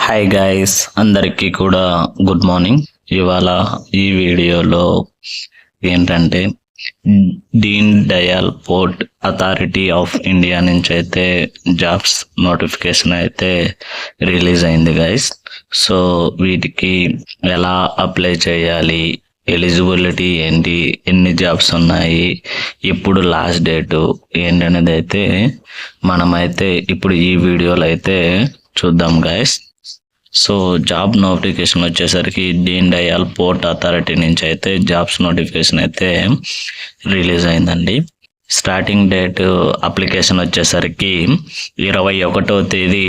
Hi guys, అందరికీ కూడా good morning. ఇవాళ ఈ వీడియోలో ఏంటంటే Deendayal port authority of India నుంచి అయితే జాబ్స్ నోటిఫికేషన్ అయితే రిలీజ్ అయింది గైస్. సో వీటికి ఎలా అప్లై చేయాలి, ఎలిజిబిలిటీ ఏంటి, ఎన్ని జాబ్స్ ఉన్నాయి, ఇప్పుడు లాస్ట్ డేటు ఏంటనేది అయితే మనమైతే ఇప్పుడు ఈ వీడియోలో అయితే చూద్దాం గైస్. సో జాబ్ నోటిఫికేషన్ వచ్చేసరికి డీన్ డయాల్ పోర్ట్ అథారిటీ నుంచి అయితే జాబ్స్ నోటిఫికేషన్ అయితే రిలీజ్ అయిందండి. స్టార్టింగ్ డేట్ అప్లికేషన్ వచ్చేసరికి 21వ తేదీ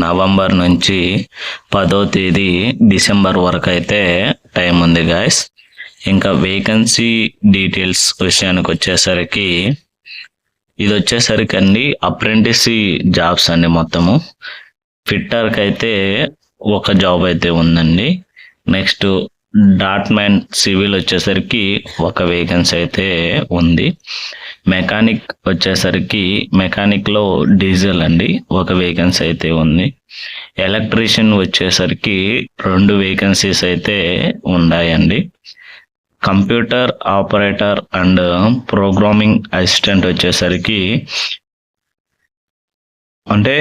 నవంబర్ నుంచి 10వ తేదీ డిసెంబర్ వరకు అయితే టైం ఉంది గాయస్. ఇంకా వేకెన్సీ డీటెయిల్స్ విషయానికి వచ్చేసరికి ఇది వచ్చేసరికి అండి అప్రెంటిసీ జాబ్స్ అండి. మొత్తము ఫిట్టర్కి అయితే ఒక జాబ్ అయితే ఉందండి. నెక్స్ట్ డాట్మ్యాన్ సివిల్ వచ్చేసరికి ఒక వేకెన్సీ అయితే ఉంది. మెకానిక్ వచ్చేసరికి మెకానిక్లో డీజిల్ అండి ఒక వేకెన్సీ అయితే ఉంది. ఎలక్ట్రీషియన్ వచ్చేసరికి 2 వేకెన్సీస్ అయితే ఉన్నాయండి. Computer operator and programming assistant వచ్చేసరికి అంటే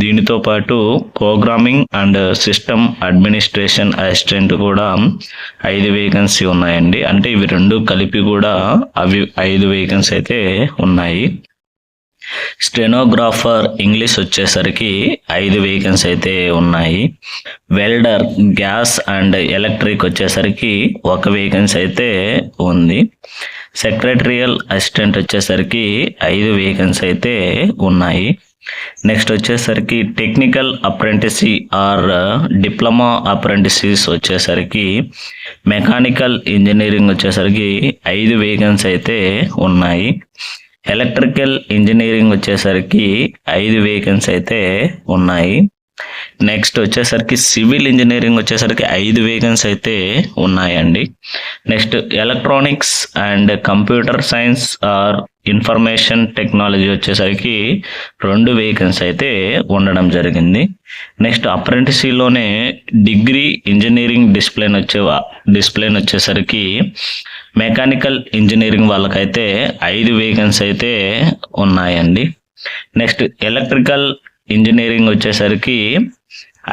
దీనితో పాటు programming and system administration assistant కూడా 5 వేకెన్సీ ఉన్నాయండి. అంటే ఇవి 2 కలిపి కూడా అవి 5 వేకెన్సీ అయితే ఉన్నాయి. స్టెనోగ్రాఫర్ ఇంగ్లీష్ వచ్చేసరికి 5 వేకెన్సీ అయితే ఉన్నాయి. వెల్డర్ గ్యాస్ అండ్ ఎలక్ట్రిక్ వచ్చేసరికి 1 వేకెన్సీ అయితే ఉంది. సెక్రటరియల్ అసిస్టెంట్ వచ్చేసరికి 5 వేకెన్సీ అయితే ఉన్నాయి. నెక్స్ట్ వచ్చేసరికి టెక్నికల్ అప్రెంటిసీ ఆర్ డిప్లొమా అప్రెంటిసీస్ వచ్చేసరికి మెకానికల్ ఇంజనీరింగ్ వచ్చేసరికి 5 వేకెన్సీ అయితే ఉన్నాయి. ఎలక్ట్రికల్ ఇంజనీరింగ్ వచ్చేసరికి 5 వేకెన్సీ అయితే ఉన్నాయి. నెక్స్ట్ వచ్చేసరికి సివిల్ ఇంజనీరింగ్ వచ్చేసరికి 5 వేకెన్సీ అయితే ఉన్నాయండి. Next electronics and computer science or information technology వచ్చేసరికి 2 వేకెన్సీ అయితే ఉండడం జరిగింది. నెక్స్ట్ అప్రెంటిసీలోనే డిగ్రీ ఇంజనీరింగ్ డిసిప్లిన్ వచ్చేసరికి మెకానికల్ ఇంజనీరింగ్ వాళ్ళకైతే 5 వేకెన్సీ అయితే ఉన్నాయండి. నెక్స్ట్ ఎలక్ట్రికల్ ఇంజనీరింగ్ వచ్చేసరికి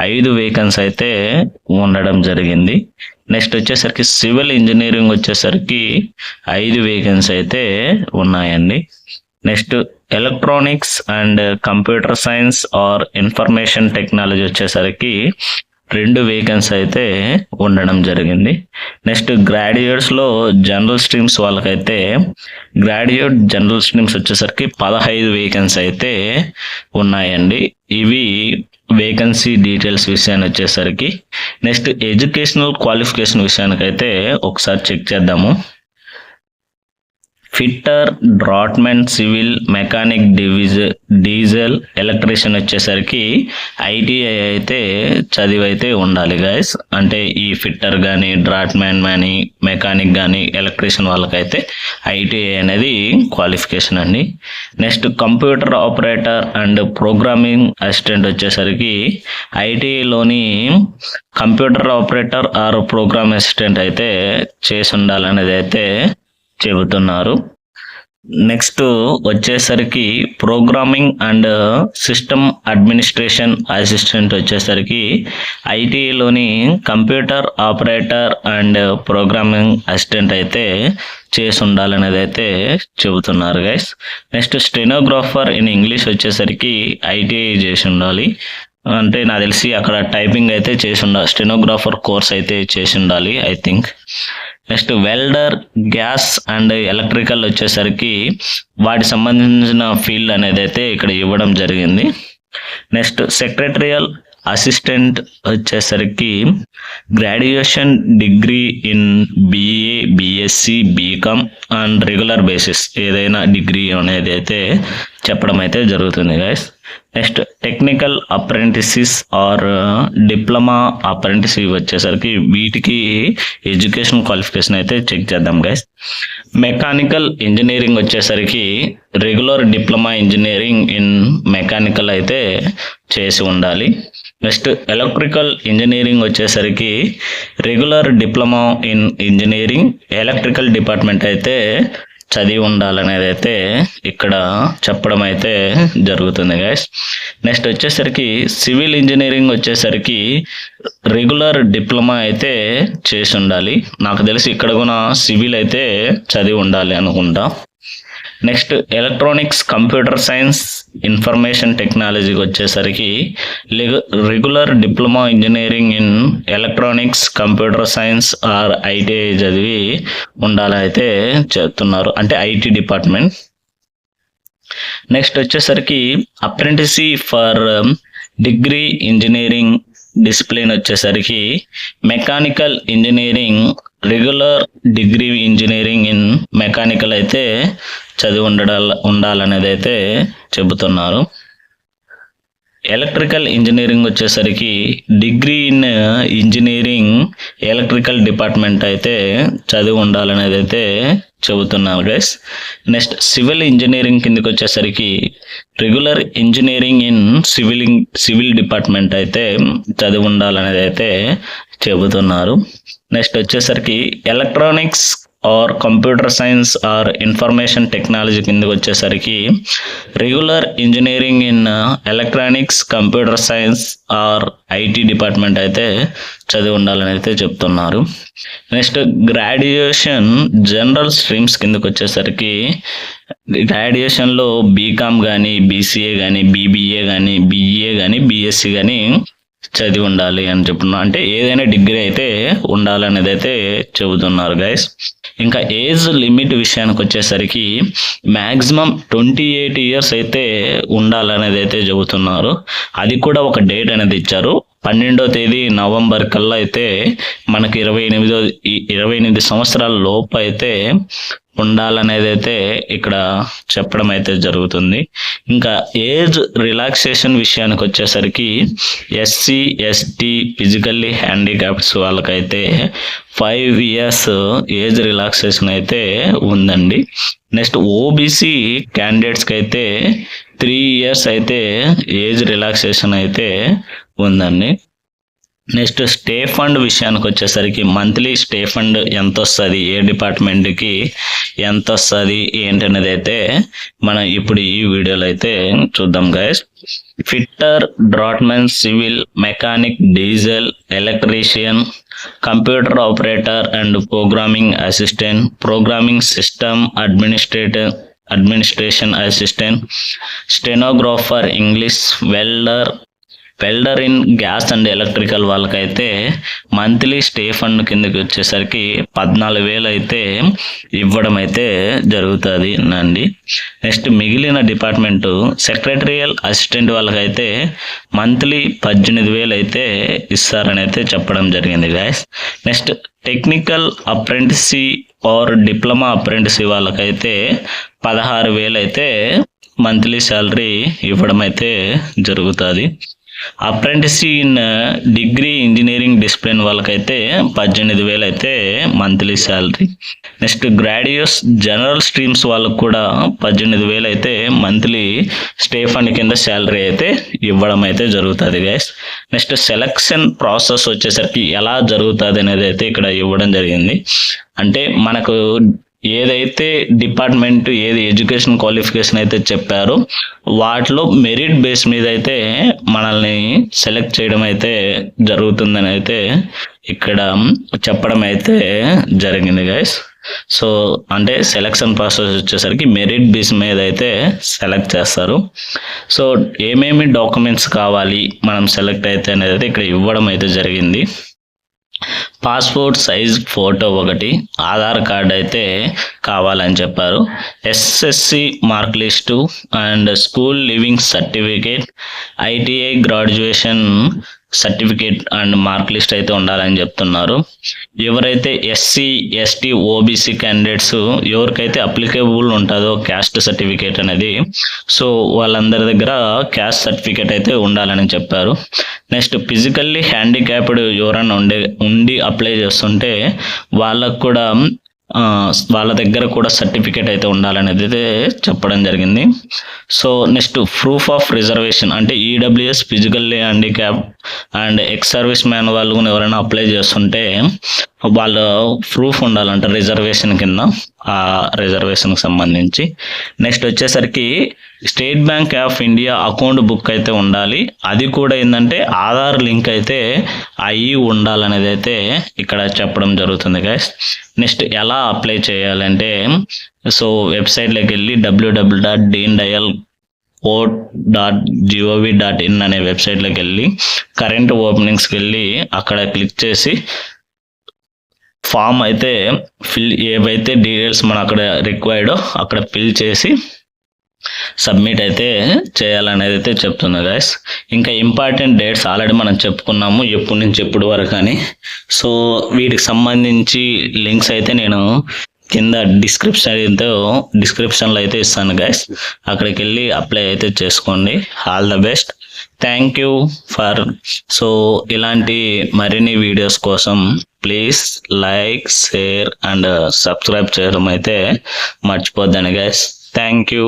5 వేకెన్సీ అయితే ఉండడం జరిగింది. నెక్స్ట్ వచ్చేసరికి సివిల్ ఇంజనీరింగ్ వచ్చేసరికి 5 వేకెన్సీ అయితే ఉన్నాయండి. Next electronics and computer science or information technology వచ్చేసరికి 2 వేకెన్సీ అయితే ఉండడం జరిగింది. నెక్స్ట్ గ్రాడ్యుయేట్స్లో జనరల్ స్ట్రీమ్స్ వాళ్ళకైతే గ్రాడ్యుయేట్ జనరల్ స్ట్రీమ్స్ వచ్చేసరికి 15 వేకెన్సీ అయితే ఉన్నాయండి. ఇవి వేకెన్సీ డీటెయిల్స్ విషయాన్ని వచ్చేసరికి. నెక్స్ట్ ఎడ్యుకేషనల్ క్వాలిఫికేషన్ విషయానికైతే ఒకసారి చెక్ చేద్దాము. Fitter, draughtsmen, civil, mechanic, diesel, electrician వచ్చేసరికి ఐటీఐ అయితే చదివైతే ఉండాలి గైస్. అంటే ఈ ఫిట్టర్ కానీ డ్రాట్మెన్ కానీ మెకానిక్ కానీ ఎలక్ట్రీషియన్ వాళ్ళకైతే ఐటీఐ అనేది క్వాలిఫికేషన్ అండి. Next computer operator and programming assistant వచ్చేసరికి ఐటీఐలోని computer operator or program assistant అయితే చేసి ఉండాలనేది అయితే చెబుతున్నారు. నెక్స్ట్ వచ్చేసరికి programming and system administration assistant వచ్చేసరికి ఐటీలోని computer operator and programming assistant అయితే చేసి ఉండాలనేది అయితే చెబుతున్నారు guys. Next stenographer in English వచ్చేసరికి ఐటీఐ చేసి ఉండాలి. అంటే నాకు తెలిసి అక్కడ టైపింగ్ అయితే చేసి ఉండాలి, స్టెనోగ్రాఫర్ కోర్స్ అయితే చేసి ఉండాలి I think. Next welder gas and electrical వచ్చేసరికి వాటి సంబంధించిన ఫీల్డ్ అనేది అయితే ఇక్కడ ఇవ్వడం జరిగింది. నెక్స్ట్ సెక్రటరియల్ అసిస్టెంట్ వచ్చేసరికి graduation degree in BA, BSc, BCom and regular basis ఏదైనా డిగ్రీ అనేది అయితే చెప్పడం అయితే జరుగుతుంది guys. Next technical apprentices or diploma apprentice వచ్చేసరికి వీటికి ఎడ్యుకేషన్ క్వాలిఫికేషన్ అయితే చెక్ చేద్దాం గైస్. మెకానికల్ ఇంజనీరింగ్ వచ్చేసరికి regular diploma engineering in mechanical అయితే చేసి ఉండాలి. నెక్స్ట్ ఎలక్ట్రికల్ ఇంజనీరింగ్ వచ్చేసరికి regular diploma in engineering electrical department అయితే చదివి ఉండాలనేది అయితే ఇక్కడ చెప్పడం అయితే జరుగుతుంది గైస్. నెక్స్ట్ వచ్చేసరికి సివిల్ ఇంజనీరింగ్ వచ్చేసరికి రెగ్యులర్ డిప్లొమా అయితే చేసి ఉండాలి. నాకు తెలిసి ఇక్కడ కూడా సివిల్ అయితే చదివి ఉండాలి అనుకుంటా. Next electronics computer science information టెక్నాలజీకి వచ్చేసరికి regular diploma engineering in electronics computer science or ITI చదివి ఉండాలైతే చెప్తున్నారు, అంటే ఐటీ డిపార్ట్మెంట్. నెక్స్ట్ వచ్చేసరికి అప్రెంటిసీ ఫర్ డిగ్రీ ఇంజనీరింగ్ డిసిప్లిన్ వచ్చేసరికి mechanical engineering regular degree engineering in mechanical అయితే చదివి ఉండాలనేది అయితే చెబుతున్నారు. ఎలక్ట్రికల్ ఇంజనీరింగ్ వచ్చేసరికి degree in engineering electrical department అయితే చదివి ఉండాలనేది అయితే చెబుతున్నారు గైస్. నెక్స్ట్ సివిల్ ఇంజనీరింగ్ కిందకి వచ్చేసరికి regular engineering in civil department అయితే చదివి ఉండాలనేది అయితే చెబుతున్నారు. నెక్స్ట్ వచ్చేసరికి electronics or computer science or information technology కిందకి వచ్చేసరికి regular engineering in electronics computer science or IT department అయితే చదివి ఉండాలని అయితే చెప్తున్నారు. నెక్స్ట్ గ్రాడ్యుయేషన్ జనరల్ స్ట్రీమ్స్ కిందకి వచ్చేసరికి గ్రాడ్యుయేషన్లో బీకామ్ కానీ బీసీఏ కానీ బీబీఏ కానీ బీఏ కానీ బీఎస్సీ కానీ చదివి ఉండాలి అని చెప్తున్నా, అంటే ఏదైనా డిగ్రీ అయితే ఉండాలనేది అయితే చెబుతున్నారు గైస్. ఇంకా ఏజ్ లిమిట్ విషయానికి వచ్చేసరికి మ్యాక్సిమం 28 years అయితే ఉండాలనేది అయితే చెబుతున్నారు. అది కూడా ఒక డేట్ అనేది ఇచ్చారు, 12వ తేదీ నవంబర్ కల్లా అయితే మనకి 28 సంవత్సరాల లోపు అయితే ఉండాలనేది అయితే ఇక్కడ చెప్పడం అయితే జరుగుతుంది. ఇంకా ఏజ్ రిలాక్సేషన్ విషయానికి వచ్చేసరికి ఎస్సీ ఎస్టీ ఫిజికల్లీ హ్యాండిక్యాప్స్ వాళ్ళకైతే 5 years ఏజ్ రిలాక్సేషన్ అయితే ఉందండి. నెక్స్ట్ ఓబీసీ క్యాండిడేట్స్కి అయితే 3 years అయితే ఏజ్ రిలాక్సేషన్ అయితే ఉందండి. నెక్స్ట్ స్టే ఫండ్ విషయానికి వచ్చేసరికి మంత్లీ స్టే ఫండ్ ఎంత వస్తుంది, ఏ డిపార్ట్మెంట్కి ఎంత వస్తుంది ఏంటనేది అయితే మనం ఇప్పుడు ఈ వీడియోలో అయితే చూద్దాం guys. Fitter, draughtsmen, civil, mechanic, diesel, electrician, computer operator and programming assistant, programming system administration assistant, stenographer English, welder in gas and electrical వాళ్ళకైతే మంత్లీ స్టే ఫండ్ కిందకి వచ్చేసరికి 14,000 అయితే ఇవ్వడం అయితే జరుగుతుంది అండి. నెక్స్ట్ మిగిలిన డిపార్ట్మెంట్ సెక్రటరియల్ అసిస్టెంట్ వాళ్ళకైతే మంత్లీ 18,000 అయితే ఇస్తారని అయితే చెప్పడం జరిగింది guys. Next technical apprentice or diploma apprentice వాళ్ళకైతే 16,000 అయితే మంత్లీ శాలరీ ఇవ్వడం అయితే జరుగుతుంది. Apprentice in degree engineering discipline వాళ్ళకైతే 18,000 అయితే monthly salary. Next graduates general streams వాళ్ళకు కూడా 18,000 అయితే మంత్లీ స్టే ఫండ్ కింద శాలరీ అయితే ఇవ్వడం అయితే జరుగుతుంది గైస్. నెక్స్ట్ సెలక్షన్ ప్రాసెస్ వచ్చేసరికి ఎలా జరుగుతుంది అనేది అయితే ఇక్కడ ఇవ్వడం జరిగింది. అంటే మనకు ఏదైతే డిపార్ట్మెంట్ ఏది ఎడ్యుకేషన్ క్వాలిఫికేషన్ అయితే చెప్పారో వాటిలో మెరిట్ బేస్ మీద అయితే మనల్ని సెలెక్ట్ చేయడం అయితే జరుగుతుందని అయితే ఇక్కడ చెప్పడం అయితే జరిగింది గైస్. సో అంటే సెలక్షన్ ప్రాసెస్ వచ్చేసరికి మెరిట్ బేస్ మీద అయితే సెలెక్ట్ చేస్తారు. సో ఏమేమి డాక్యుమెంట్స్ కావాలి మనం సెలెక్ట్ అయితే అనేది ఇక్కడ ఇవ్వడం అయితే జరిగింది. పాస్పోర్ట్ సైజ్ ఫోటో ఒకటి, ఆధార్ కార్డ్ అయితే కావాలని చెప్పారు. SSC mark list and school living certificate, ITI graduation certificate and mark list అయితే ఉండాలని చెప్తున్నారు. ఎవరైతే ఎస్సీ ఎస్టీ ఓబీసీ క్యాండిడేట్స్ ఎవరికైతే అప్లికేబుల్ ఉంటుందో క్యాస్ట్ సర్టిఫికేట్ అనేది, సో వాళ్ళందరి దగ్గర క్యాస్ట్ సర్టిఫికేట్ అయితే ఉండాలని చెప్పారు. నెక్స్ట్ ఫిజికల్లీ హ్యాండిక్యాప్డ్ ఎవరైనా ఉండి అప్లై చేస్తుంటే వాళ్ళకు కూడా వాళ్ళ దగ్గర కూడా సర్టిఫికేట్ అయితే ఉండాలనేది అయితే చెప్పడం జరిగింది. So next proof of reservation అంటే EWS physically handicap and ex service man వాళ్ళు కూడా ఎవరైనా అప్లై చేస్తుంటే వాళ్ళ ప్రూఫ్ ఉండాలంట రిజర్వేషన్ కింద, ఆ రిజర్వేషన్కి సంబంధించి. నెక్స్ట్ వచ్చేసరికి state bank of India account book అయితే ఉండాలి, అది కూడా ఏంటంటే ఆధార్ లింక్ అయితే అయ్యి ఉండాలనేది అయితే ఇక్కడ చెప్పడం జరుగుతుంది గైస్. నెక్స్ట్ ఎలా అప్లై చేయాలంటే సో వెబ్సైట్లోకి వెళ్ళి www.deen.co.gov.in అనే వెబ్సైట్లోకి వెళ్ళి కరెంట్ ఓపెనింగ్స్కి వెళ్ళి అక్కడ క్లిక్ చేసి ఫామ్ అయితే ఏవైతే డీటెయిల్స్ మనం అక్కడ రిక్వైర్డో అక్కడ ఫిల్ చేసి సబ్మిట్ అయితే చేయాలనేది అయితే చెప్తుంది గైస్. ఇంకా ఇంపార్టెంట్ డేట్స్ ఆల్రెడీ మనం చెప్పుకున్నాము ఎప్పటి నుంచి ఎప్పుడు వరకు అని. సో వీటికి సంబంధించి లింక్స్ అయితే నేను కింద డిస్క్రిప్షన్లో అయితే ఇస్తాను గైస్, అక్కడికి వెళ్ళి అప్లై అయితే చేసుకోండి. All the best, thank you for. So ఇలాంటి మరిన్ని వీడియోస్ కోసం please like, share and subscribe చేయడం అయితే మర్చిపోద్దండి గైస్. Thank you.